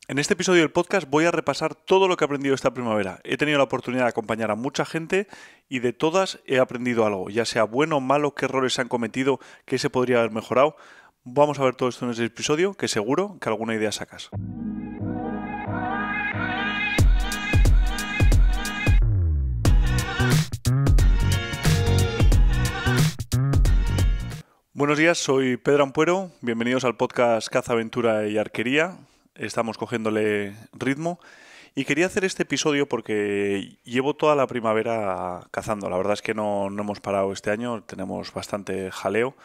En este episodio del podcast voy a repasar todo lo que he aprendido esta primavera. He tenido la oportunidad de acompañar a mucha gente y de todas he aprendido algo, ya sea bueno o malo, qué errores se han cometido, qué se podría haber mejorado. Vamos a ver todo esto en este episodio, que seguro que alguna idea sacas. Buenos días, soy Pedro Ampuero, bienvenidos al podcast Caza, Aventura y Arquería. Estamos cogiéndole ritmo y quería hacer este episodio porque llevo toda la primavera cazando. La verdad es que no hemos parado este año, tenemos bastante jaleo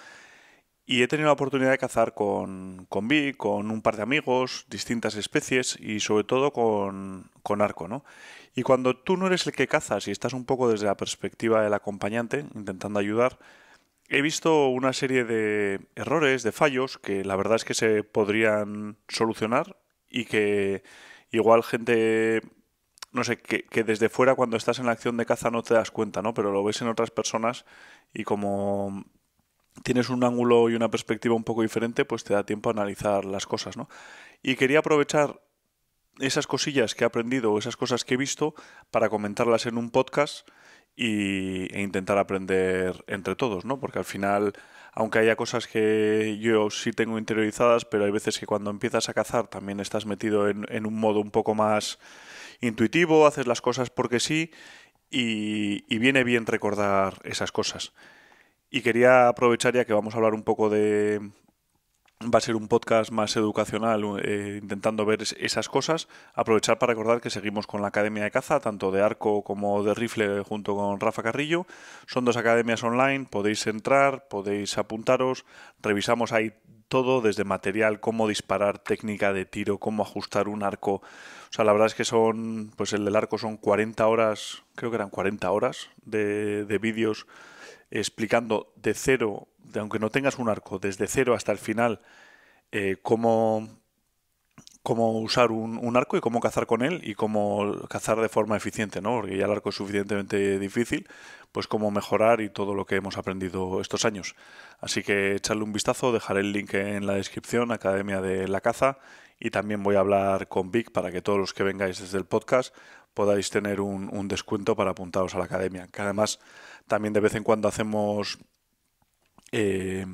y he tenido la oportunidad de cazar con Vic, con un par de amigos, distintas especies y sobre todo con arco, ¿no? Y cuando tú no eres el que cazas y estás un poco desde la perspectiva del acompañante, intentando ayudar, he visto una serie de errores, de fallos, que la verdad es que se podrían solucionar y que igual gente, no sé, que desde fuera cuando estás en la acción de caza no te das cuenta, ¿no? Pero lo ves en otras personas y como tienes un ángulo y una perspectiva un poco diferente, pues te da tiempo a analizar las cosas, ¿no? Y quería aprovechar esas cosillas que he aprendido o esas cosas que he visto para comentarlas en un podcast e intentar aprender entre todos, ¿no? Porque al final, aunque haya cosas que yo sí tengo interiorizadas, pero hay veces que cuando empiezas a cazar también estás metido en un modo un poco más intuitivo, haces las cosas porque sí y viene bien recordar esas cosas. Y quería aprovechar ya que vamos a hablar un poco de, va a ser un podcast más educacional, intentando ver esas cosas. Aprovechar para recordar que seguimos con la Academia de Caza, tanto de arco como de rifle, junto con Rafa Carrillo. Son dos academias online, podéis entrar, podéis apuntaros, revisamos ahí todo, desde material, cómo disparar, técnica de tiro, cómo ajustar un arco. O sea, la verdad es que son, pues el del arco son 40 horas, creo que eran 40 horas de vídeos explicando de cero, aunque no tengas un arco, desde cero hasta el final, cómo, cómo usar un arco y cómo cazar con él y cómo cazar de forma eficiente, ¿no? Porque ya el arco es suficientemente difícil, pues cómo mejorar y todo lo que hemos aprendido estos años. Así que echarle un vistazo, dejaré el link en la descripción, Academia de la Caza, y también voy a hablar con Vic para que todos los que vengáis desde el podcast podáis tener un descuento para apuntaros a la academia. Que además también de vez en cuando hacemos eh,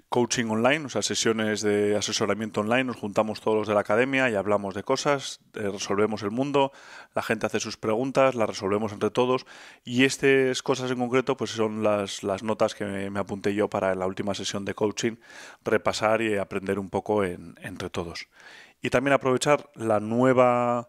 coaching online, o sea, sesiones de asesoramiento online, nos juntamos todos los de la academia y hablamos de cosas, resolvemos el mundo, la gente hace sus preguntas, las resolvemos entre todos y estas cosas en concreto pues son las notas que me apunté yo para en la última sesión de coaching, repasar y aprender un poco entre todos. Y también aprovechar la nueva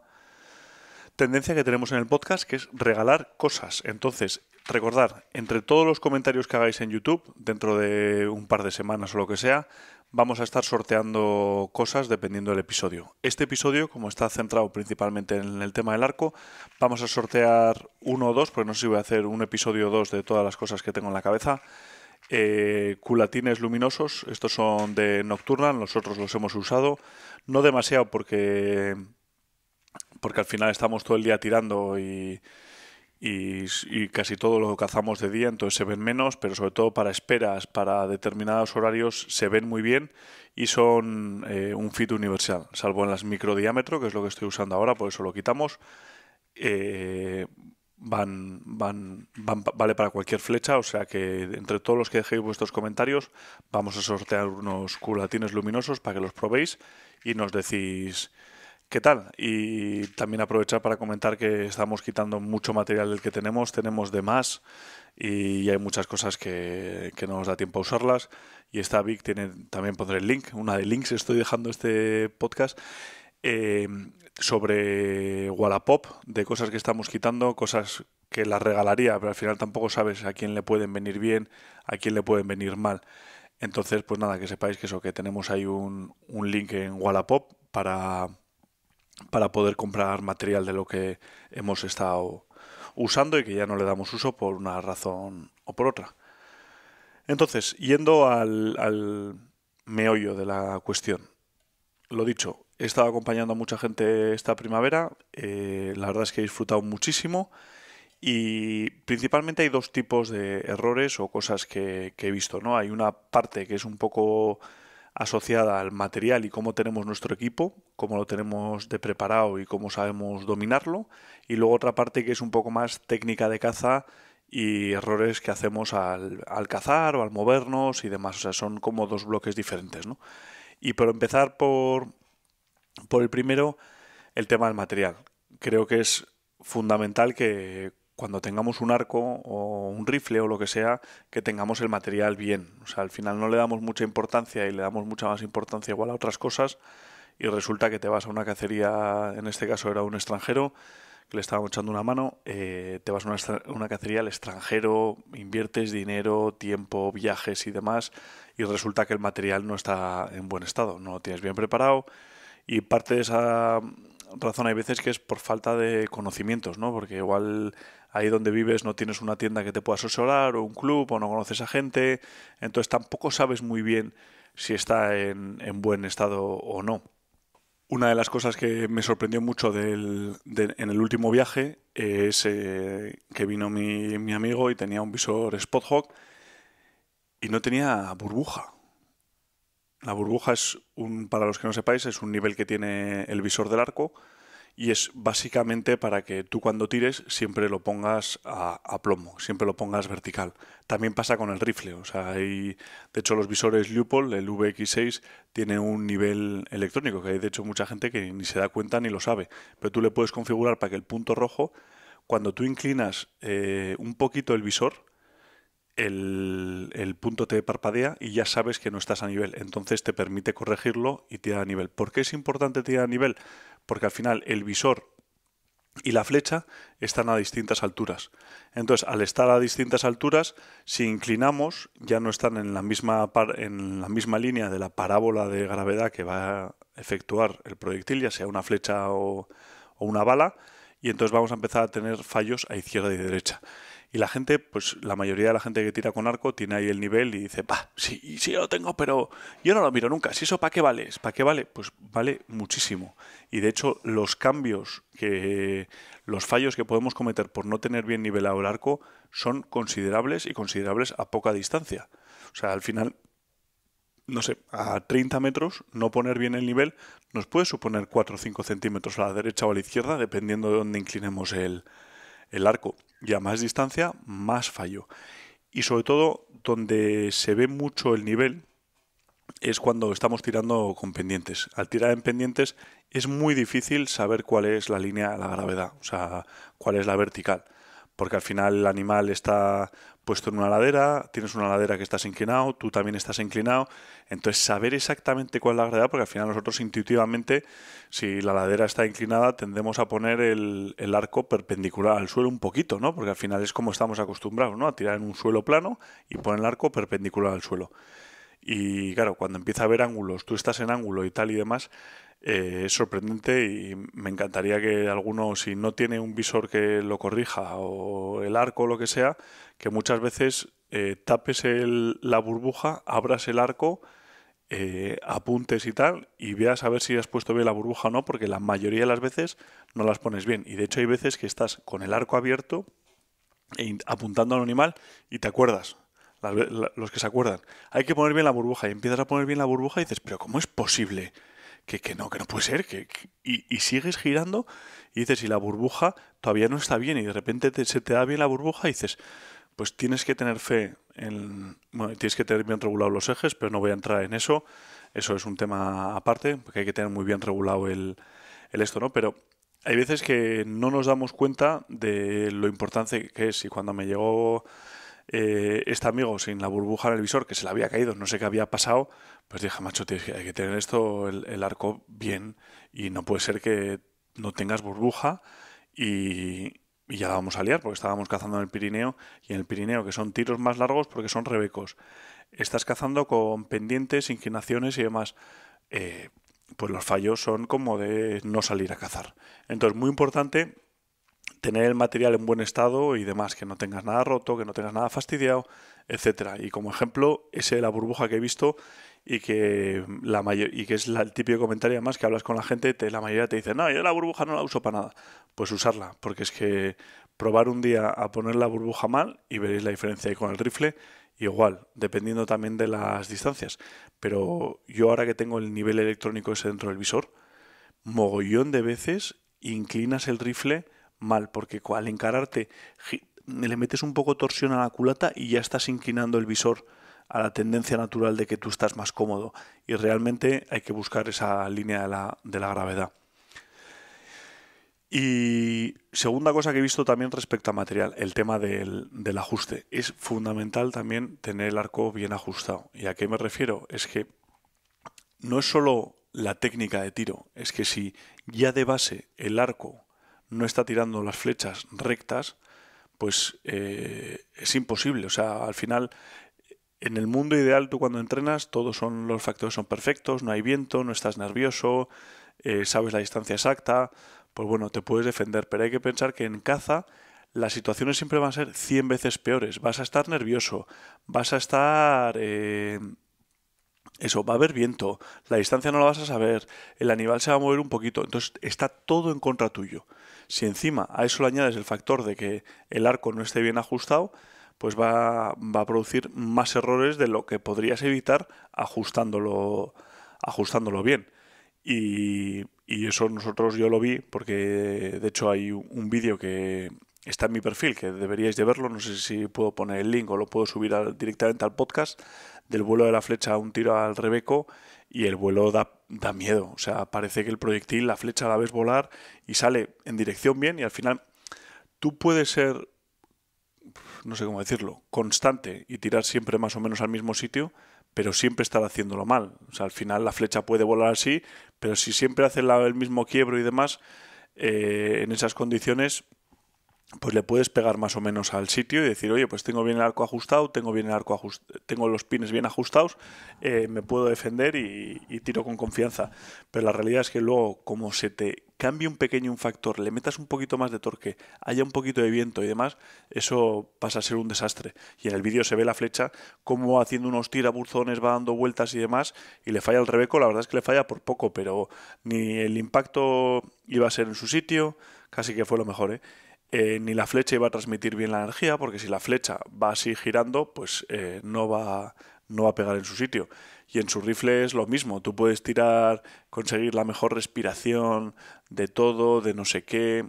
tendencia que tenemos en el podcast, que es regalar cosas. Entonces, recordad, entre todos los comentarios que hagáis en YouTube, dentro de un par de semanas o lo que sea, vamos a estar sorteando cosas dependiendo del episodio. Este episodio, como está centrado principalmente en el tema del arco, vamos a sortear uno o dos, porque no sé si voy a hacer un episodio o dos de todas las cosas que tengo en la cabeza. Culatines luminosos, estos son de Nocturnal, nosotros los hemos usado, no demasiado porque al final estamos todo el día tirando y casi todo lo cazamos de día, entonces se ven menos, pero sobre todo para esperas, para determinados horarios se ven muy bien y son un fit universal, salvo en las micro diámetro, que es lo que estoy usando ahora, por eso lo quitamos. eh, vale para cualquier flecha, o sea que entre todos los que dejéis vuestros comentarios vamos a sortear unos culatines luminosos para que los probéis y nos decís ¿qué tal? Y también aprovechar para comentar que estamos quitando mucho material del que tenemos de más y hay muchas cosas que no nos da tiempo a usarlas. Y esta Vic tiene, también pondré el link, una de links estoy dejando este podcast eh, sobre Wallapop, de cosas que estamos quitando, cosas que las regalaría, pero al final tampoco sabes a quién le pueden venir bien, a quién le pueden venir mal. Entonces, pues nada, que sepáis que eso, que tenemos ahí un link en Wallapop para poder comprar material de lo que hemos estado usando y que ya no le damos uso por una razón o por otra. Entonces, yendo al meollo de la cuestión, lo dicho, he estado acompañando a mucha gente esta primavera, la verdad es que he disfrutado muchísimo y principalmente hay dos tipos de errores o cosas que he visto, ¿no? Hay una parte que es un poco asociada al material y cómo tenemos nuestro equipo, cómo lo tenemos de preparado y cómo sabemos dominarlo. Y luego otra parte que es un poco más técnica de caza y errores que hacemos al cazar o al movernos y demás. O sea, son como dos bloques diferentes, ¿no? Y por empezar por el primero, el tema del material. Creo que es fundamental que cuando tengamos un arco o un rifle o lo que sea, que tengamos el material bien. O sea, al final no le damos mucha importancia y le damos mucha más importancia igual a otras cosas y resulta que te vas a una cacería, en este caso era un extranjero, que le estábamos echando una mano, te vas a una cacería al extranjero, inviertes dinero, tiempo, viajes y demás, y resulta que el material no está en buen estado, no lo tienes bien preparado, y parte de esa razón hay veces que es por falta de conocimientos, ¿no? Porque igual ahí donde vives no tienes una tienda que te pueda asesorar o un club o no conoces a gente, entonces tampoco sabes muy bien si está en buen estado o no. Una de las cosas que me sorprendió mucho en el último viaje es que vino mi amigo y tenía un visor Spot Hawk y no tenía burbuja. La burbuja para los que no sepáis, es un nivel que tiene el visor del arco y es básicamente para que tú cuando tires siempre lo pongas a plomo, siempre lo pongas vertical. También pasa con el rifle, o sea, de hecho los visores Leupold, el VX6, tiene un nivel electrónico, que hay de hecho mucha gente que ni se da cuenta ni lo sabe, pero tú le puedes configurar para que el punto rojo, cuando tú inclinas un poquito el visor, el punto te parpadea y ya sabes que no estás a nivel. Entonces te permite corregirlo y tirar a nivel. ¿Por qué es importante tirar a nivel? Porque al final el visor y la flecha están a distintas alturas. Entonces, al estar a distintas alturas, si inclinamos, ya no están en en la misma línea de la parábola de gravedad que va a efectuar el proyectil, ya sea una flecha o una bala, y entonces vamos a empezar a tener fallos a izquierda y derecha. Y la gente, pues la mayoría de la gente que tira con arco tiene ahí el nivel y dice, bah, sí, sí, yo lo tengo, pero yo no lo miro nunca. ¿Si eso para qué vale? ¿Para qué vale? Pues vale muchísimo. Y de hecho, los fallos que podemos cometer por no tener bien nivelado el arco son considerables y considerables a poca distancia. O sea, al final, no sé, a 30 metros no poner bien el nivel nos puede suponer 4 o 5 centímetros a la derecha o a la izquierda, dependiendo de dónde inclinemos el arco. Y a más distancia, más fallo. Y sobre todo, donde se ve mucho el nivel es cuando estamos tirando con pendientes. Al tirar en pendientes es muy difícil saber cuál es la línea de la gravedad, o sea, cuál es la vertical. Porque al final el animal está puesto en una ladera, tienes una ladera que estás inclinado, tú también estás inclinado. Entonces, saber exactamente cuál es la gravedad, porque al final nosotros intuitivamente, si la ladera está inclinada, tendemos a poner el arco perpendicular al suelo un poquito, ¿no? Porque al final es como estamos acostumbrados, ¿no? A tirar en un suelo plano y poner el arco perpendicular al suelo. Y claro, cuando empieza a haber ángulos, tú estás en ángulo y tal y demás, es sorprendente y me encantaría que alguno, si no tiene un visor que lo corrija o el arco o lo que sea, que muchas veces tapes la burbuja, abras el arco, apuntes y tal, y veas a ver si has puesto bien la burbuja o no, porque la mayoría de las veces no las pones bien. Y de hecho hay veces que estás con el arco abierto apuntando al animal y te acuerdas. Los que se acuerdan. Hay que poner bien la burbuja y empiezas a poner bien la burbuja y dices, pero ¿cómo es posible? Que no puede ser. Y sigues girando y dices, y la burbuja todavía no está bien y de repente se te da bien la burbuja y dices, pues tienes que tener fe bueno, tienes que tener bien regulados los ejes, pero no voy a entrar en eso. Eso es un tema aparte, porque hay que tener muy bien regulado el esto, ¿no? Pero hay veces que no nos damos cuenta de lo importante que es. Y cuando me llegó este amigo sin la burbuja en el visor, que se le había caído, no sé qué había pasado, pues dije, macho, hay que tener el arco bien y no puede ser que no tengas burbuja y ya la vamos a liar porque estábamos cazando en el Pirineo y en el Pirineo, que son tiros más largos porque son rebecos, estás cazando con pendientes, inclinaciones y demás. Pues los fallos son como de no salir a cazar. Entonces, muy importante tener el material en buen estado y demás, que no tengas nada roto, que no tengas nada fastidiado, etcétera. Y como ejemplo, ese de la burbuja que he visto y que es el típico comentario además que hablas con la gente, la mayoría te dice, no, yo la burbuja no la uso para nada. Pues usarla, porque es que probar un día a poner la burbuja mal y veréis la diferencia. Y con el rifle igual, dependiendo también de las distancias. Pero yo ahora que tengo el nivel electrónico ese dentro del visor, mogollón de veces inclinas el rifle mal, porque al encararte le metes un poco torsión a la culata y ya estás inclinando el visor a la tendencia natural de que tú estás más cómodo. Y realmente hay que buscar esa línea de la gravedad. Y segunda cosa que he visto también respecto a material, el tema del ajuste. Es fundamental también tener el arco bien ajustado. ¿Y a qué me refiero? Es que no es solo la técnica de tiro, es que si ya de base el arco no está tirando las flechas rectas, pues es imposible. O sea, al final, en el mundo ideal, tú cuando entrenas, todos los factores son perfectos, no hay viento, no estás nervioso, sabes la distancia exacta, pues bueno, te puedes defender. Pero hay que pensar que en caza las situaciones siempre van a ser 100 veces peores. Vas a estar nervioso, vas a estar... eso, va a haber viento, la distancia no la vas a saber, el animal se va a mover un poquito, entonces está todo en contra tuyo. Si encima a eso le añades el factor de que el arco no esté bien ajustado, pues va a producir más errores de lo que podrías evitar ajustándolo bien. Y eso yo lo vi porque de hecho hay un vídeo que está en mi perfil, que deberíais de verlo, no sé si puedo poner el link o lo puedo subir directamente al podcast, del vuelo de la flecha a un tiro al rebeco, y el vuelo da miedo. O sea, parece que el proyectil, la flecha la ves volar y sale en dirección bien y al final tú puedes ser, no sé cómo decirlo, constante y tirar siempre más o menos al mismo sitio, pero siempre estar haciéndolo mal. O sea, al final la flecha puede volar así, pero si siempre hace el mismo quiebro y demás, en esas condiciones pues le puedes pegar más o menos al sitio y decir, oye, pues tengo bien el arco ajustado, tengo los pines bien ajustados, me puedo defender y tiro con confianza. Pero la realidad es que luego, como se te cambie un factor, le metas un poquito más de torque, haya un poquito de viento y demás, eso pasa a ser un desastre. Y en el vídeo se ve la flecha como haciendo unos tirabuzones, va dando vueltas y demás, y le falla el rebeco, la verdad es que le falla por poco, pero ni el impacto iba a ser en su sitio, casi que fue lo mejor, ¿eh? Ni la flecha iba a transmitir bien la energía, porque si la flecha va así girando, pues no va a pegar en su sitio. Y en su rifle es lo mismo, tú puedes tirar, conseguir la mejor respiración de todo, de no sé qué,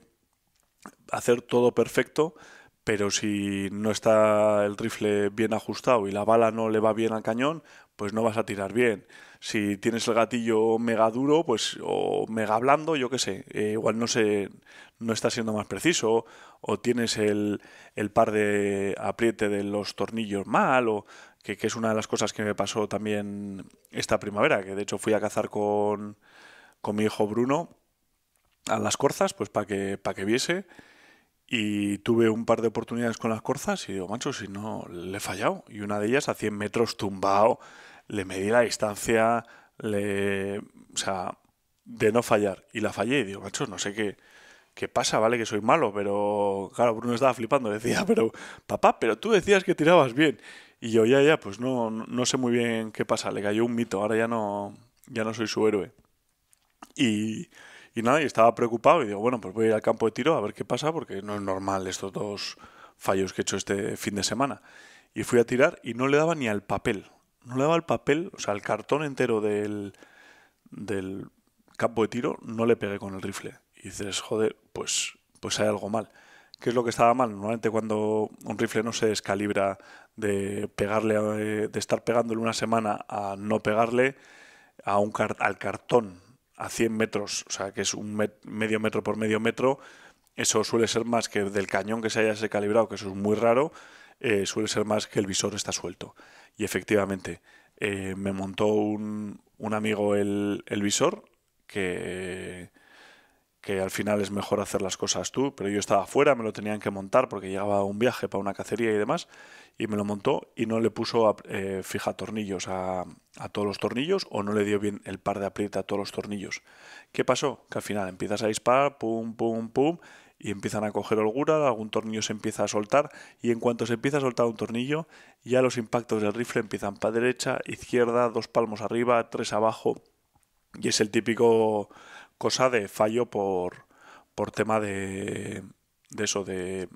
hacer todo perfecto, pero si no está el rifle bien ajustado y la bala no le va bien al cañón, pues no vas a tirar bien. Si tienes el gatillo mega duro, pues o mega blando, yo qué sé, igual no está siendo más preciso, o tienes el par de apriete de los tornillos mal, o que es una de las cosas que me pasó también esta primavera, que de hecho fui a cazar con mi hijo Bruno a las corzas, pues para que viese. Y tuve un par de oportunidades con las corzas y digo, macho, si no, le he fallado. Y una de ellas a 100 metros tumbado, le medí la distancia, o sea, de no fallar. Y la fallé y digo, macho, no sé qué pasa, ¿vale? Que soy malo, pero claro, Bruno estaba flipando. Decía, pero papá, pero tú decías que tirabas bien. Y yo, ya, pues no sé muy bien qué pasa. Le cayó un mito, ahora ya no soy su héroe. Y, y nada, y estaba preocupado y digo, bueno, pues voy a ir al campo de tiro a ver qué pasa porque no es normal estos dos fallos que he hecho este fin de semana. Y fui a tirar y no le daba ni al papel. No le daba el papel, o sea, el cartón entero del campo de tiro, no le pegué con el rifle. Y dices, joder, pues hay algo mal. ¿Qué es lo que estaba mal? Normalmente cuando un rifle no se descalibra de pegarle, de estar pegándole una semana a no pegarle al cartón a 100 metros, o sea, que es medio metro por medio metro, eso suele ser más que del cañón que se haya calibrado, que eso es muy raro, suele ser más que el visor está suelto. Y efectivamente, me montó un amigo el visor, que al final es mejor hacer las cosas tú, pero yo estaba fuera, me lo tenían que montar porque llegaba a un viaje para una cacería y demás, y me lo montó y no le puso fijatornillos a todos los tornillos o no le dio bien el par de aprieta a todos los tornillos. ¿Qué pasó? Que al final empiezas a disparar, pum, pum, pum, y empiezan a coger holgura, algún tornillo se empieza a soltar, y en cuanto se empieza a soltar un tornillo, ya los impactos del rifle empiezan para derecha, izquierda, 2 palmos arriba, 3 abajo, y es el típico cosa de fallo por tema de eso, de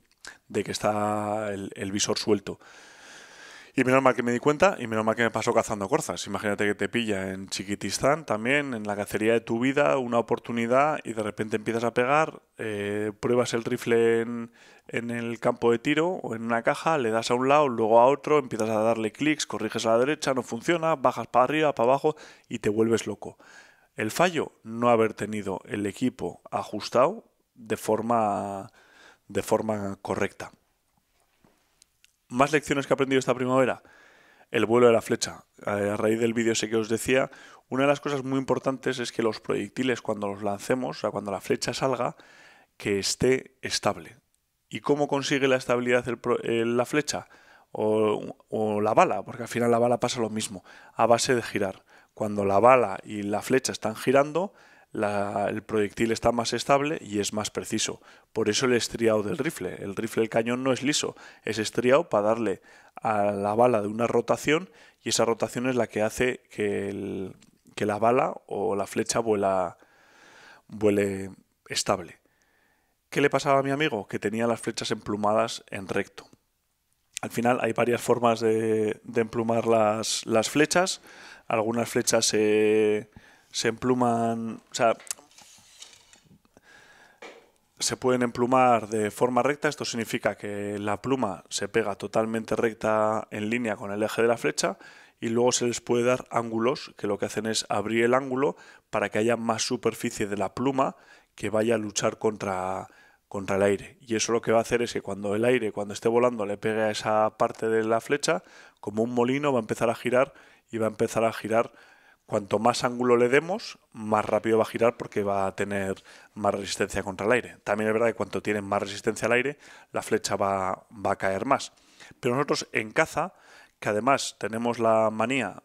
que está el visor suelto. Y menos mal que me di cuenta y menos mal que me pasó cazando corzas. Imagínate que te pilla en Chiquitistán también, en la cacería de tu vida, una oportunidad y de repente empiezas a pegar, pruebas el rifle en el campo de tiro o en una caja, le das a un lado, luego a otro, empiezas a darle clics, corriges a la derecha, no funciona, bajas para arriba, para abajo y te vuelves loco. El fallo, no haber tenido el equipo ajustado de forma correcta. Más lecciones que he aprendido esta primavera. El vuelo de la flecha. A raíz del vídeo ese que os decía, una de las cosas muy importantes es que los proyectiles cuando los lancemos, o sea, cuando la flecha salga, que esté estable. ¿Y cómo consigue la estabilidad la flecha? O la bala, porque al final la bala pasa lo mismo, a base de girar. Cuando la bala y la flecha están girando, el proyectil está más estable y es más preciso. Por eso el estriado del rifle. El rifle, el cañón no es liso, es estriado para darle a la bala de una rotación y esa rotación es la que hace que la bala o la flecha vuele estable. ¿Qué le pasaba a mi amigo? Que tenía las flechas emplumadas en recto. Al final hay varias formas de emplumar las flechas. Algunas flechas se empluman, o sea, se pueden emplumar de forma recta. Esto significa que la pluma se pega totalmente recta en línea con el eje de la flecha y luego se les puede dar ángulos que lo que hacen es abrir el ángulo para que haya más superficie de la pluma que vaya a luchar contra el aire. Y eso lo que va a hacer es que cuando el aire, cuando esté volando, le pegue a esa parte de la flecha, como un molino va a empezar a girar y va a empezar a girar. Cuanto más ángulo le demos, más rápido va a girar porque va a tener más resistencia contra el aire. También es verdad que cuanto tiene más resistencia al aire, la flecha va a caer más. Pero nosotros en caza, que además tenemos la manía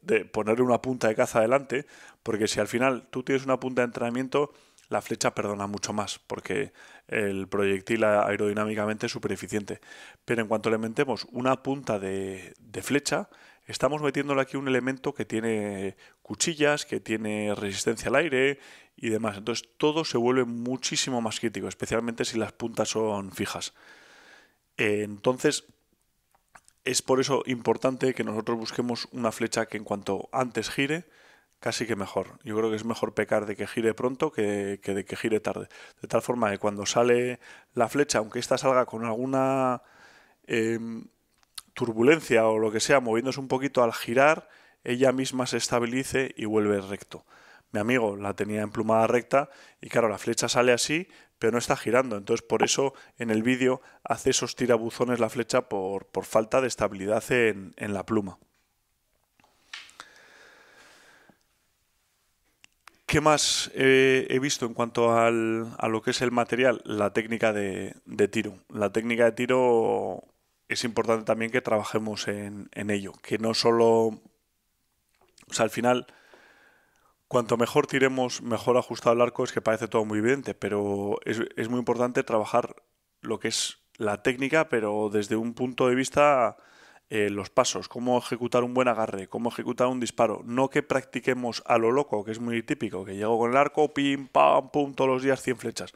de ponerle una punta de caza adelante, porque si al final tú tienes una punta de entrenamiento, la flecha perdona mucho más, porque el proyectil aerodinámicamente es súper eficiente. Pero en cuanto le metemos una punta de flecha, estamos metiéndole aquí un elemento que tiene cuchillas, que tiene resistencia al aire y demás. Entonces todo se vuelve muchísimo más crítico, especialmente si las puntas son fijas. Entonces es por eso importante que nosotros busquemos una flecha que en cuanto antes gire, casi que mejor. Yo creo que es mejor pecar de que gire pronto que de que gire tarde. De tal forma que cuando sale la flecha, aunque ésta salga con alguna turbulencia o lo que sea, moviéndose un poquito al girar, ella misma se estabilice y vuelve recto. Mi amigo la tenía emplumada recta y claro, la flecha sale así, pero no está girando. Entonces por eso en el vídeo hace esos tirabuzones la flecha por falta de estabilidad en la pluma. ¿Qué más he visto en cuanto a lo que es el material? La técnica de tiro. La técnica de tiro es importante también que trabajemos en ello. Que no solo... O sea, al final, cuanto mejor tiremos, mejor ajustado el arco, es que parece todo muy evidente, pero es muy importante trabajar lo que es la técnica, pero desde un punto de vista los pasos, cómo ejecutar un buen agarre, cómo ejecutar un disparo. No que practiquemos a lo loco, que es muy típico, que llego con el arco, pim, pam, pum, todos los días 100 flechas.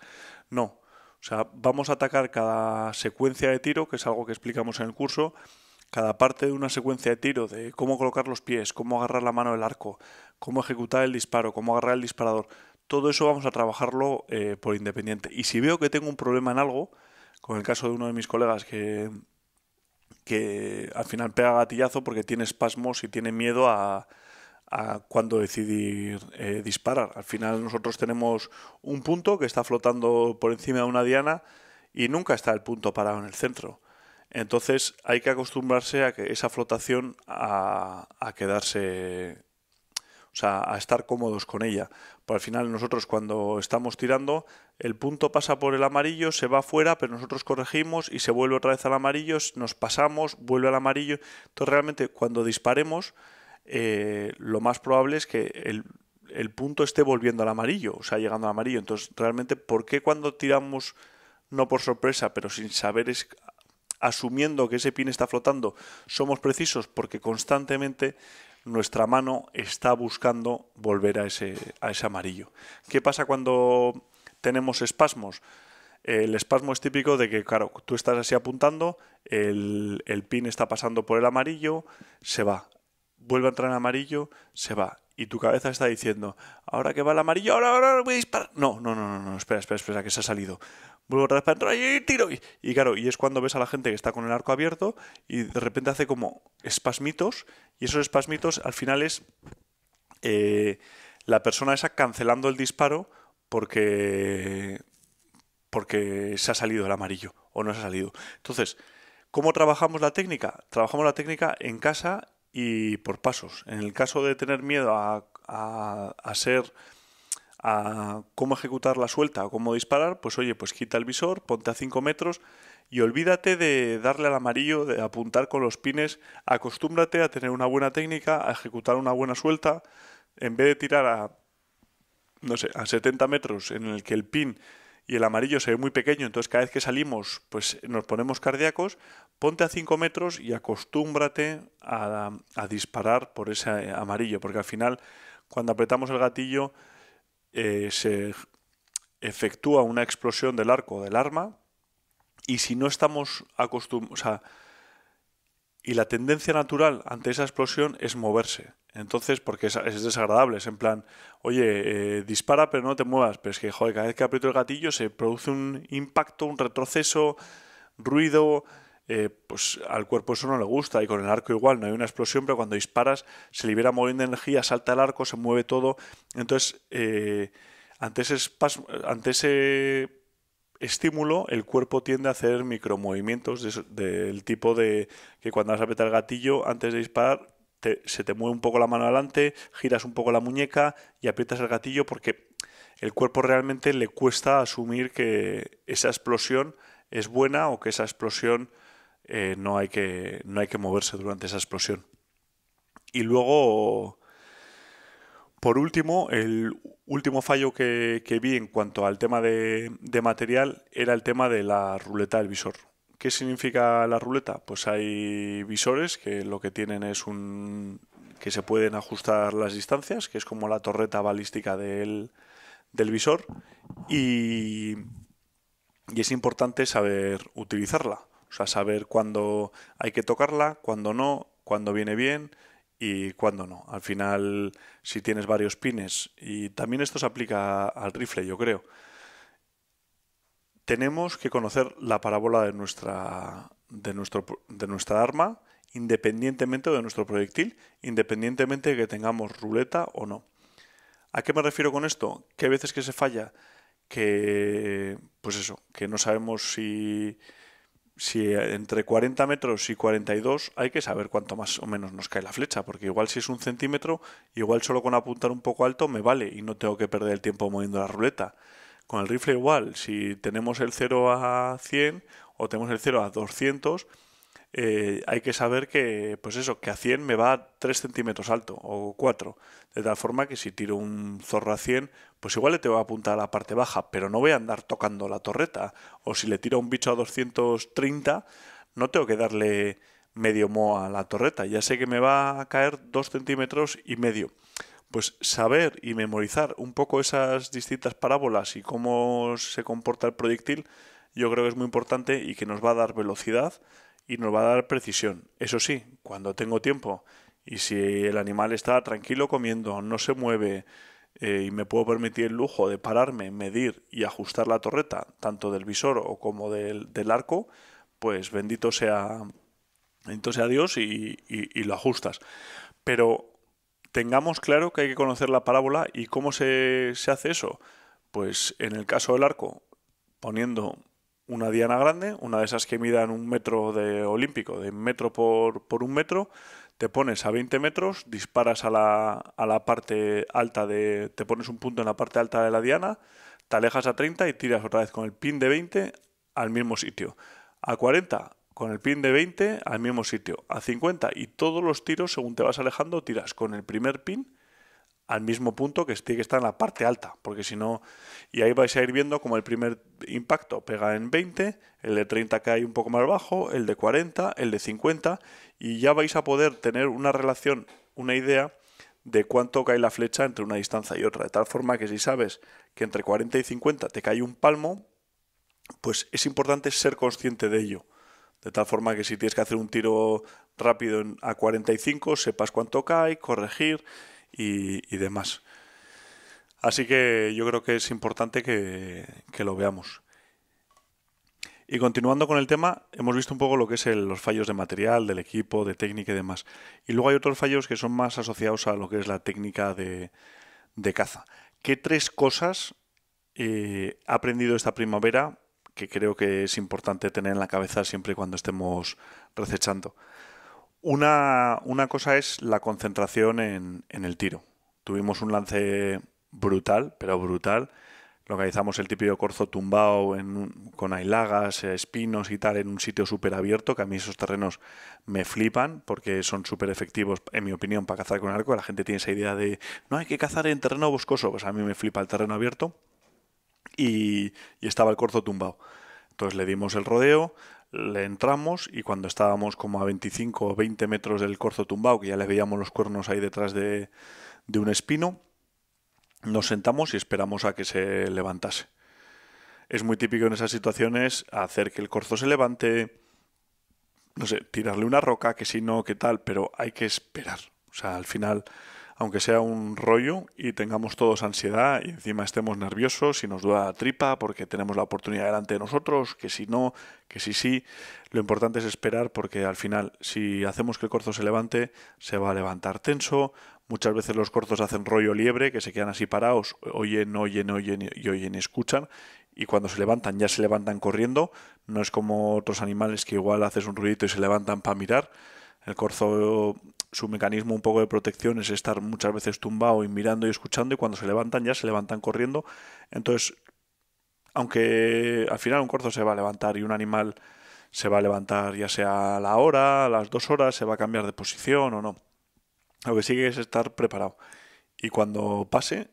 No. O sea, vamos a atacar cada secuencia de tiro, que es algo que explicamos en el curso, cada parte de una secuencia de tiro, de cómo colocar los pies, cómo agarrar la mano del arco, cómo ejecutar el disparo, cómo agarrar el disparador. Todo eso vamos a trabajarlo por independiente. Y si veo que tengo un problema en algo, con el caso de uno de mis colegas que al final pega gatillazo porque tiene espasmos y tiene miedo a cuándo decidir disparar. Al final nosotros tenemos un punto que está flotando por encima de una diana y nunca está el punto parado en el centro. Entonces hay que acostumbrarse a que esa flotación a quedarse, o sea, a estar cómodos con ella. Pero al final nosotros cuando estamos tirando, el punto pasa por el amarillo, se va afuera, pero nosotros corregimos y se vuelve otra vez al amarillo, nos pasamos, vuelve al amarillo. Entonces realmente cuando disparemos, lo más probable es que el punto esté volviendo al amarillo, o sea, llegando al amarillo. Entonces realmente, ¿por qué cuando tiramos, no por sorpresa, pero sin saber, asumiendo que ese pin está flotando, somos precisos? Porque constantemente nuestra mano está buscando volver a ese amarillo. ¿Qué pasa cuando tenemos espasmos? El espasmo es típico de que, claro, tú estás así apuntando, el pin está pasando por el amarillo, se va. Vuelve a entrar en amarillo, se va. Y tu cabeza está diciendo, ahora que va el amarillo, ahora voy a disparar. No, espera, que se ha salido. Vuelvo otra vez para entrar y tiro. Y claro, y es cuando ves a la gente que está con el arco abierto y de repente hace como espasmitos, y esos espasmitos al final es la persona esa cancelando el disparo porque se ha salido el amarillo o no se ha salido. Entonces, ¿cómo trabajamos la técnica? Trabajamos la técnica en casa y por pasos. En el caso de tener miedo a cómo ejecutar la suelta o cómo disparar, pues oye, pues quita el visor, ponte a 5 metros y olvídate de darle al amarillo, de apuntar con los pines, acostúmbrate a tener una buena técnica, a ejecutar una buena suelta, en vez de tirar no sé, a 70 metros en el que el pin y el amarillo se ve muy pequeño, entonces cada vez que salimos pues nos ponemos cardíacos, ponte a 5 metros y acostúmbrate a disparar por ese amarillo, porque al final cuando apretamos el gatillo se efectúa una explosión del arco del arma y si no estamos acostumbrados, o sea, y la tendencia natural ante esa explosión es moverse. Entonces, porque es desagradable, es en plan, oye, dispara pero no te muevas. Pero es que, joder, cada vez que aprieto el gatillo se produce un impacto, un retroceso, ruido, pues al cuerpo eso no le gusta. Y con el arco igual, no hay una explosión, pero cuando disparas se libera un montón de energía, salta el arco, se mueve todo. Entonces, ante ese estímulo, el cuerpo tiende a hacer micromovimientos del tipo de que cuando vas a apretar el gatillo, antes de disparar, se te mueve un poco la mano adelante, giras un poco la muñeca y aprietas el gatillo porque el cuerpo realmente le cuesta asumir que esa explosión es buena o que esa explosión no hay que moverse durante esa explosión. Y luego por último, el último fallo que vi en cuanto al tema de material era el tema de la ruleta del visor. ¿Qué significa la ruleta? Pues hay visores que lo que tienen es que se pueden ajustar las distancias, que es como la torreta balística del visor, y, y es importante saber utilizarla. O sea, saber cuándo hay que tocarla, cuándo no, cuándo viene bien y cuándo no. Al final, si tienes varios pines, y también esto se aplica al rifle, yo creo, tenemos que conocer la parábola de nuestra arma, independientemente de nuestro proyectil, independientemente de que tengamos ruleta o no. ¿A qué me refiero con esto? Que hay veces que se falla, pues eso, que no sabemos si entre 40 metros y 42 hay que saber cuánto más o menos nos cae la flecha, porque igual si es 1 centímetro, igual solo con apuntar un poco alto me vale y no tengo que perder el tiempo moviendo la ruleta. Con el rifle igual, si tenemos el 0 a 100 o tenemos el 0 a 200, hay que saber que, pues eso, que a 100 me va 3 centímetros alto o 4. De tal forma que si tiro un zorro a 100, pues igual le tengo que apuntar a la parte baja, pero no voy a andar tocando la torreta. O si le tiro a un bicho a 230, no tengo que darle medio mo a la torreta. Ya sé que me va a caer 2 centímetros y medio. Pues saber y memorizar un poco esas distintas parábolas y cómo se comporta el proyectil, yo creo que es muy importante y que nos va a dar velocidad y nos va a dar precisión. Eso sí, cuando tengo tiempo y si el animal está tranquilo comiendo, no se mueve y me puedo permitir el lujo de pararme, medir y ajustar la torreta, tanto del visor o como del arco, pues bendito sea Dios y lo ajustas. Pero tengamos claro que hay que conocer la parábola y cómo se hace eso. Pues en el caso del arco, poniendo una diana grande, una de esas que midan 1 metro de olímpico, de 1 metro por 1 metro, te pones a 20 metros, disparas a la parte alta te pones un punto en la parte alta de la diana, te alejas a 30 y tiras otra vez con el pin de 20 al mismo sitio. A 40 con el pin de 20 al mismo sitio. A 50 y todos los tiros, según te vas alejando, tiras con el primer pin al mismo punto que tiene que estar en la parte alta, porque si no, y ahí vais a ir viendo como el primer impacto pega en 20, el de 30 cae un poco más bajo, el de 40, el de 50, y ya vais a poder tener una relación, una idea de cuánto cae la flecha entre una distancia y otra, de tal forma que si sabes que entre 40 y 50 te cae un palmo, pues es importante ser consciente de ello. De tal forma que si tienes que hacer un tiro rápido a 45, sepas cuánto cae, corregir y demás. Así que yo creo que es importante que lo veamos. Y continuando con el tema, hemos visto un poco lo que es los fallos de material, del equipo, de técnica y demás. Y luego hay otros fallos que son más asociados a lo que es la técnica de caza. ¿Qué 3 cosas he aprendido esta primavera que creo que es importante tener en la cabeza siempre cuando estemos recechando? Una cosa es la concentración en el tiro. Tuvimos un lance brutal, pero brutal. Localizamos el típico corzo tumbado con ailagas, espinos y tal en un sitio súper abierto, que a mí esos terrenos me flipan porque son súper efectivos, en mi opinión, para cazar con arco. La gente tiene esa idea de, no, hay que cazar en terreno boscoso. Pues a mí me flipa el terreno abierto y estaba el corzo tumbado. Entonces le dimos el rodeo, le entramos y cuando estábamos como a 25 o 20 metros del corzo tumbado, que ya le veíamos los cuernos ahí detrás de un espino, nos sentamos y esperamos a que se levantase. Es muy típico en esas situaciones hacer que el corzo se levante, no sé, tirarle una roca, que si no, que tal, pero hay que esperar. O sea, al final, aunque sea un rollo y tengamos todos ansiedad y encima estemos nerviosos y nos duela la tripa porque tenemos la oportunidad delante de nosotros, que si no, que si sí, lo importante es esperar porque al final, si hacemos que el corzo se levante, se va a levantar tenso. Muchas veces los corzos hacen rollo liebre, que se quedan así parados, oyen y escuchan, y cuando se levantan ya se levantan corriendo. No es como otros animales que igual haces un ruidito y se levantan para mirar. El corzo, su mecanismo un poco de protección es estar muchas veces tumbado y mirando y escuchando, y cuando se levantan ya se levantan corriendo. Entonces, aunque al final un corzo se va a levantar y un animal se va a levantar ya sea a la hora, a las 2 horas, se va a cambiar de posición o no. Lo que sigue es estar preparado. Y cuando pase,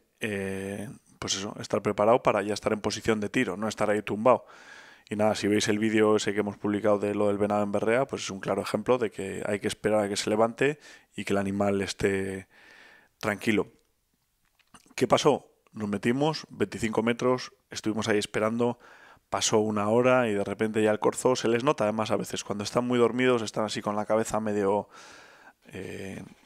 pues eso, estar preparado para ya estar en posición de tiro, no estar ahí tumbado. Y nada, si veis el vídeo ese que hemos publicado de lo del venado en berrea, pues es un claro ejemplo de que hay que esperar a que se levante y que el animal esté tranquilo. ¿Qué pasó? Nos metimos 25 metros, estuvimos ahí esperando, pasó 1 hora y de repente ya el corzo se les nota. Además, a veces cuando están muy dormidos están así con la cabeza medio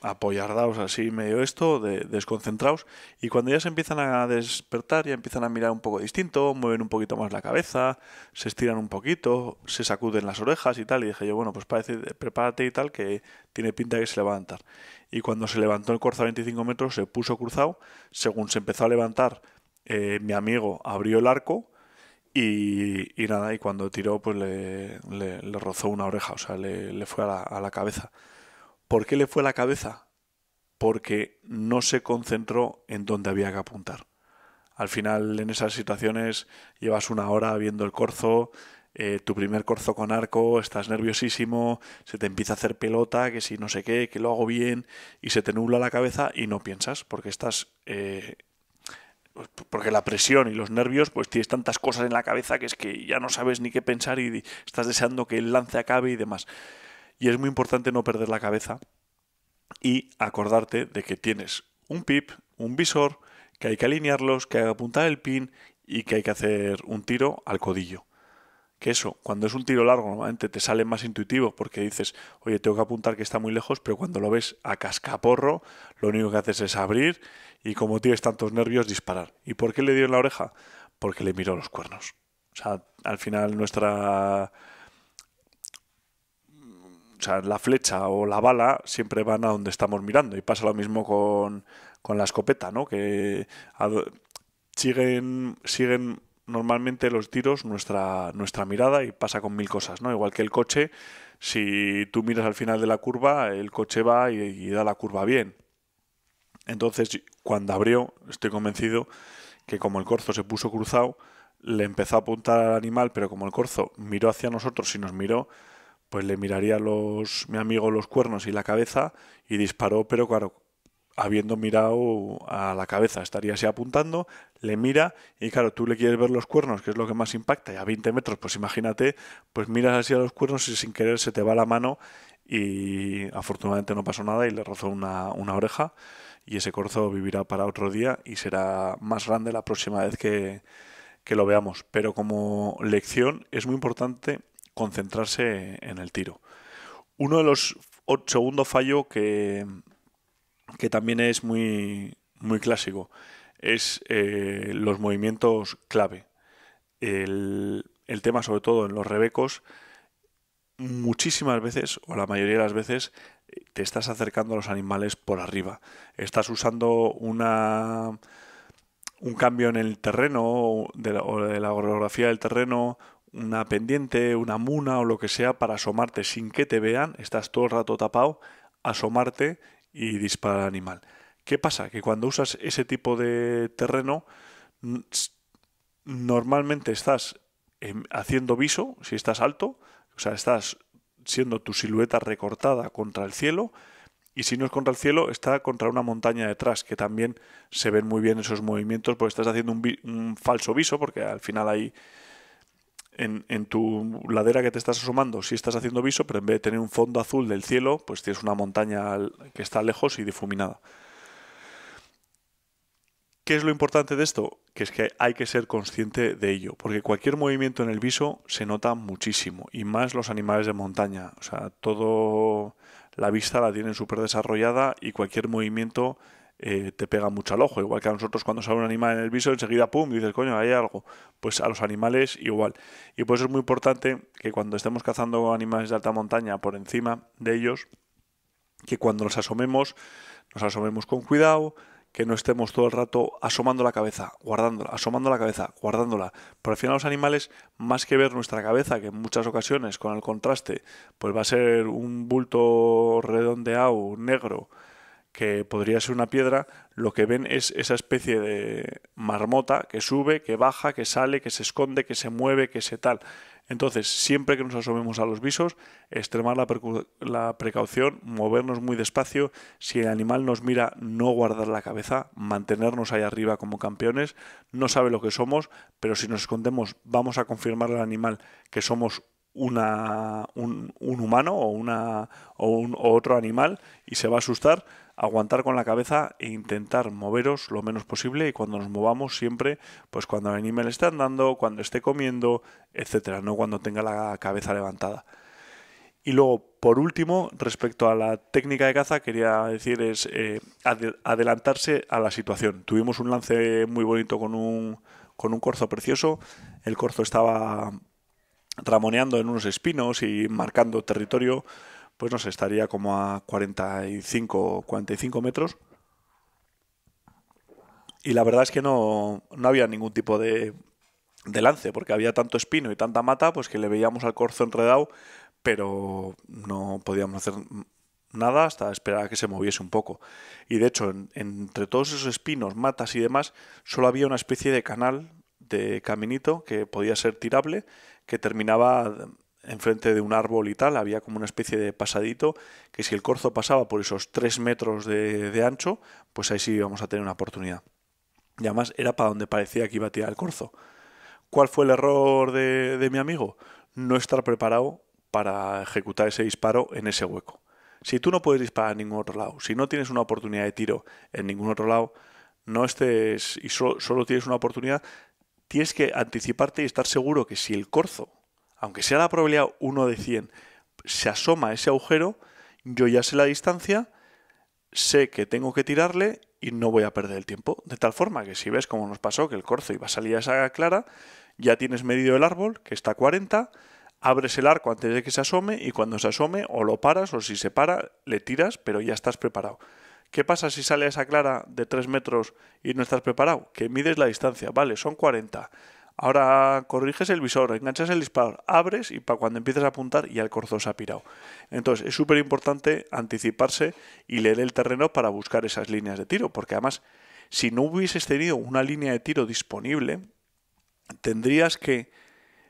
apoyardaos así, medio desconcentrados, y cuando ya se empiezan a despertar ya empiezan a mirar un poco distinto, mueven un poquito más la cabeza, se estiran un poquito, se sacuden las orejas y tal, y dije yo, bueno, pues prepárate y tal, que tiene pinta de que se le va a levantar. Y cuando se levantó el corzo a 25 metros se puso cruzado. Según se empezó a levantar, mi amigo abrió el arco y nada, y cuando tiró pues le rozó una oreja, o sea, le fue a la cabeza. ¿Por qué le fue a la cabeza? Porque no se concentró en dónde había que apuntar. Al final, en esas situaciones, llevas 1 hora viendo el corzo, tu primer corzo con arco, estás nerviosísimo, se te empieza a hacer pelota, que si no sé qué, que lo hago bien, y se te nubla la cabeza y no piensas, porque porque la presión y los nervios, pues tienes tantas cosas en la cabeza que es que ya no sabes ni qué pensar y estás deseando que el lance acabe y demás. Y es muy importante no perder la cabeza y acordarte de que tienes un pip, un visor, que hay que alinearlos, que hay que apuntar el pin y que hay que hacer un tiro al codillo. Que eso, cuando es un tiro largo, normalmente te sale más intuitivo porque dices, oye, tengo que apuntar que está muy lejos, pero cuando lo ves a cascaporro, lo único que haces es abrir y como tienes tantos nervios, disparar. ¿Y por qué le dio en la oreja? Porque le miró los cuernos. O sea, al final la flecha o la bala siempre van a donde estamos mirando, y pasa lo mismo con la escopeta, ¿no? Que siguen normalmente los tiros nuestra mirada, y pasa con 1000 cosas, ¿no? Igual que el coche, si tú miras al final de la curva, el coche va y da la curva bien. Entonces, cuando abrió, estoy convencido que como el corzo se puso cruzado, le empezó a apuntar al animal, pero como el corzo miró hacia nosotros y nos miró, pues le miraría mi amigo los cuernos y la cabeza y disparó, pero claro, habiendo mirado a la cabeza, estaría así apuntando, le mira y claro, tú le quieres ver los cuernos, que es lo que más impacta, y a 20 metros, pues imagínate, pues miras así a los cuernos y sin querer se te va la mano, y afortunadamente no pasó nada y le rozó una oreja, y ese corzo vivirá para otro día y será más grande la próxima vez que que lo veamos. Pero como lección es muy importante concentrarse en el tiro. Uno de los segundo fallo que también es muy clásico es los movimientos clave. El tema, sobre todo en los rebecos, muchísimas veces, o la mayoría de las veces, te estás acercando a los animales por arriba. Estás usando un cambio en el terreno o de la orografía del terreno, una pendiente, una muna o lo que sea para asomarte sin que te vean. Estás todo el rato tapado, asomarte y disparar al animal. ¿Qué pasa? Que cuando usas ese tipo de terreno, normalmente estás haciendo viso, si estás alto, o sea, estás siendo tu silueta recortada contra el cielo, y si no es contra el cielo, está contra una montaña detrás, que también se ven muy bien esos movimientos, porque estás haciendo un falso viso, porque al final hay en tu ladera que te estás asomando, sí estás haciendo viso, pero en vez de tener un fondo azul del cielo, pues tienes una montaña que está lejos y difuminada. ¿Qué es lo importante de esto? Que es que hay que ser consciente de ello, porque cualquier movimiento en el viso se nota muchísimo, y más los animales de montaña. O sea, todo la vista la tienen súper desarrollada y cualquier movimiento te pega mucho al ojo. Igual que a nosotros cuando sale un animal en el viso, enseguida pum, dices, coño, hay algo. Pues a los animales igual. Y por eso es muy importante que cuando estemos cazando animales de alta montaña por encima de ellos, que cuando nos asomemos con cuidado, que no estemos todo el rato asomando la cabeza, guardándola, asomando la cabeza, guardándola. Pero al final los animales, más que ver nuestra cabeza, que en muchas ocasiones con el contraste, pues va a ser un bulto redondeado, negro, que podría ser una piedra, lo que ven es esa especie de marmota que sube, que baja, que sale, que se esconde, que se mueve, que se tal. Entonces, siempre que nos asomemos a los visos, extremar la precaución, movernos muy despacio. Si el animal nos mira, no guardar la cabeza, mantenernos ahí arriba como campeones. No sabe lo que somos, pero si nos escondemos, vamos a confirmarle al animal que somos un humano o otro animal y se va a asustar. Aguantar con la cabeza e intentar moveros lo menos posible, y cuando nos movamos siempre, pues cuando el animal esté andando, cuando esté comiendo, etcétera, no cuando tenga la cabeza levantada. Y luego, por último, respecto a la técnica de caza, quería decir es adelantarse a la situación. Tuvimos un lance muy bonito con un corzo precioso. El corzo estaba ramoneando en unos espinos y marcando territorio, pues no sé, estaría como a 45 metros. Y la verdad es que no había ningún tipo de lance, porque había tanto espino y tanta mata, pues que le veíamos al corzo enredado, pero no podíamos hacer nada hasta esperar a que se moviese un poco. Y de hecho, entre todos esos espinos, matas y demás, solo había una especie de canal, de caminito, que podía ser tirable, que terminaba enfrente de un árbol y tal. Había como una especie de pasadito, que si el corzo pasaba por esos 3 metros de ancho, pues ahí sí íbamos a tener una oportunidad. Y además era para donde parecía que iba a tirar el corzo. ¿Cuál fue el error de mi amigo? No estar preparado para ejecutar ese disparo en ese hueco. Si tú no puedes disparar en ningún otro lado, si no tienes una oportunidad de tiro en ningún otro lado, no estés y solo tienes una oportunidad, tienes que anticiparte y estar seguro que si el corzo, aunque sea la probabilidad 1 de 100, se asoma a ese agujero, yo ya sé la distancia, sé que tengo que tirarle y no voy a perder el tiempo. De tal forma que si ves como nos pasó que el corzo iba a salir a esa clara, ya tienes medido el árbol, que está a 40, abres el arco antes de que se asome y cuando se asome o lo paras o si se para le tiras, pero ya estás preparado. ¿Qué pasa si sale a esa clara de 3 metros y no estás preparado? Que mides la distancia, vale, son 40. Ahora corriges el visor, enganchas el disparador, abres y para cuando empieces a apuntar ya el corzo se ha pirado. Entonces es súper importante anticiparse y leer el terreno para buscar esas líneas de tiro, porque además si no hubieses tenido una línea de tiro disponible, tendrías que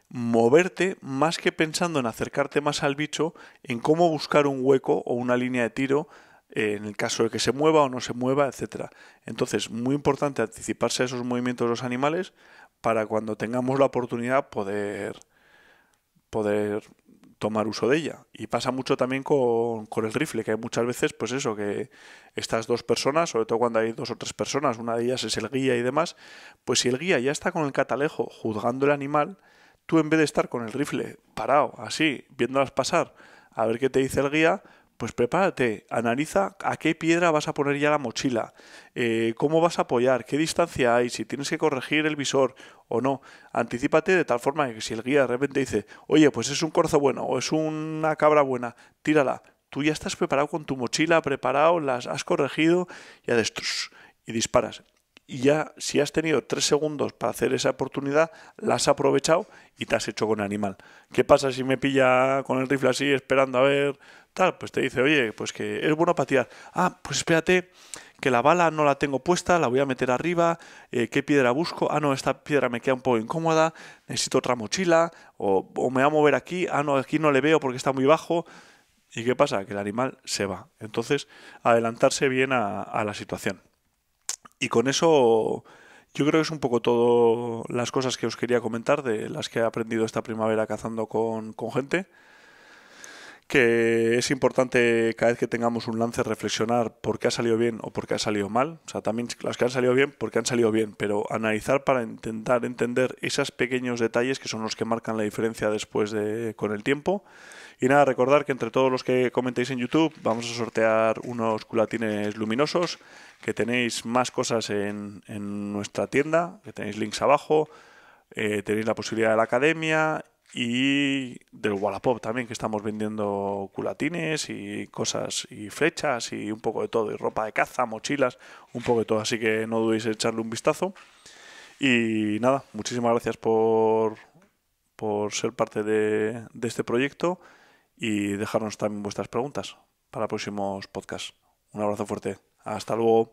moverte más que pensando en acercarte más al bicho, en cómo buscar un hueco o una línea de tiro en el caso de que se mueva o no se mueva, etcétera. Entonces, muy importante anticiparse a esos movimientos de los animales para cuando tengamos la oportunidad poder tomar uso de ella. Y pasa mucho también con el rifle, que hay muchas veces, pues eso, que estas dos personas, sobre todo cuando hay 2 o 3 personas, una de ellas es el guía y demás, pues si el guía ya está con el catalejo juzgando el animal, tú en vez de estar con el rifle parado, así, viéndolas pasar, a ver qué te dice el guía, pues prepárate, analiza a qué piedra vas a poner ya la mochila, cómo vas a apoyar, qué distancia hay, si tienes que corregir el visor o no. Anticípate de tal forma que si el guía de repente dice, oye, pues es un corzo bueno o es una cabra buena, tírala. Tú ya estás preparado con tu mochila, preparado, las has corregido y haces y disparas. Y ya, si has tenido 3 segundos para hacer esa oportunidad, la has aprovechado y te has hecho con el animal. ¿Qué pasa si me pilla con el rifle así, esperando a ver tal? Pues te dice, oye, pues que es bueno para tirar. Ah, pues espérate, que la bala no la tengo puesta, la voy a meter arriba. ¿Qué piedra busco? Ah, no, esta piedra me queda un poco incómoda, necesito otra mochila. O me voy a mover aquí. Ah, no, aquí no le veo porque está muy bajo. ¿Y qué pasa? Que el animal se va. Entonces, adelantarse bien a la situación. Y con eso yo creo que es un poco todo las cosas que os quería comentar de las que he aprendido esta primavera cazando con gente. Que es importante cada vez que tengamos un lance reflexionar por qué ha salido bien o por qué ha salido mal. O sea, también las que han salido bien, porque han salido bien, pero analizar para intentar entender esos pequeños detalles que son los que marcan la diferencia después con el tiempo. Y nada, recordar que entre todos los que comentéis en YouTube vamos a sortear unos culatines luminosos, que tenéis más cosas en nuestra tienda, que tenéis links abajo, tenéis la posibilidad de la academia y del Wallapop también, que estamos vendiendo culatines y cosas y flechas y un poco de todo, y ropa de caza, mochilas, un poco de todo, así que no dudéis en echarle un vistazo. Y nada, muchísimas gracias por ser parte de este proyecto y dejarnos también vuestras preguntas para próximos podcasts. Un abrazo fuerte. Hasta luego.